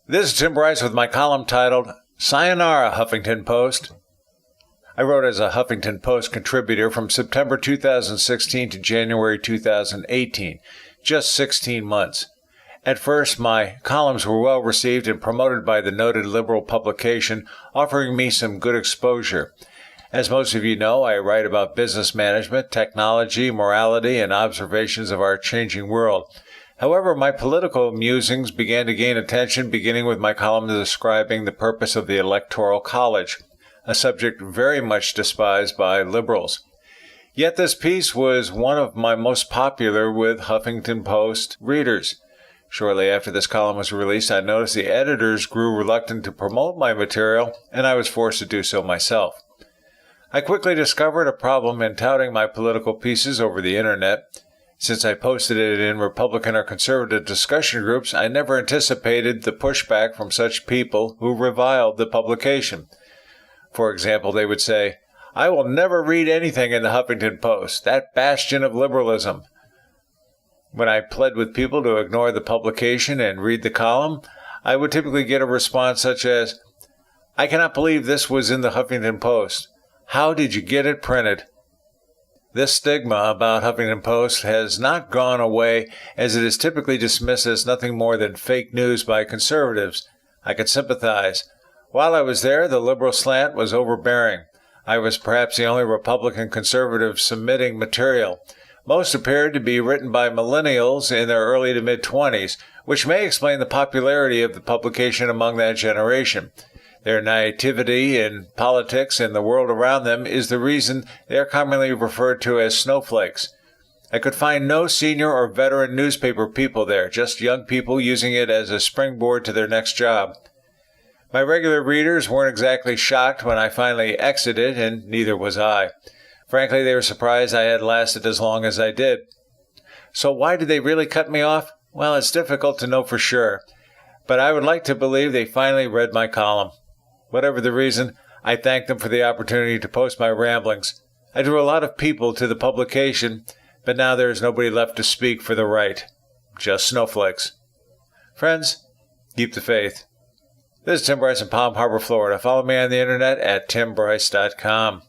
This is Tim Bryce with my column titled, Sayonara Huffington Post. I wrote as a Huffington Post contributor from September 2016 to January 2018, just 16 months. At first, my columns were well received and promoted by the noted liberal publication, offering me some good exposure. As most of you know, I write about business management, technology, morality, and observations of our changing world. However, my political musings began to gain attention, beginning with my column describing the purpose of the Electoral College, a subject very much despised by liberals. Yet this piece was one of my most popular with Huffington Post readers. Shortly after this column was released, I noticed the editors grew reluctant to promote my material, and I was forced to do so myself. I quickly discovered a problem in touting my political pieces over the internet. Since I posted it in Republican or conservative discussion groups, I never anticipated the pushback from such people who reviled the publication. For example, they would say, "I will never read anything in the Huffington Post, that bastion of liberalism." When I pled with people to ignore the publication and read the column, I would typically get a response such as, "I cannot believe this was in the Huffington Post. How did you get it printed?" This stigma about Huffington Post has not gone away, as it is typically dismissed as nothing more than fake news by conservatives. I can sympathize. While I was there, the liberal slant was overbearing. I was perhaps the only Republican conservative submitting material. Most appeared to be written by millennials in their early to mid-20s, which may explain the popularity of the publication among that generation. Their naivety in politics and the world around them is the reason they are commonly referred to as snowflakes. I could find no senior or veteran newspaper people there, just young people using it as a springboard to their next job. My regular readers weren't exactly shocked when I finally exited, and neither was I. Frankly, they were surprised I had lasted as long as I did. So why did they really cut me off? Well, it's difficult to know for sure, but I would like to believe they finally read my column. Whatever the reason, I thank them for the opportunity to post my ramblings. I drew a lot of people to the publication, but now there is nobody left to speak for the right. Just snowflakes. Friends, keep the faith. This is Tim Bryce in Palm Harbor, Florida. Follow me on the internet at timbryce.com.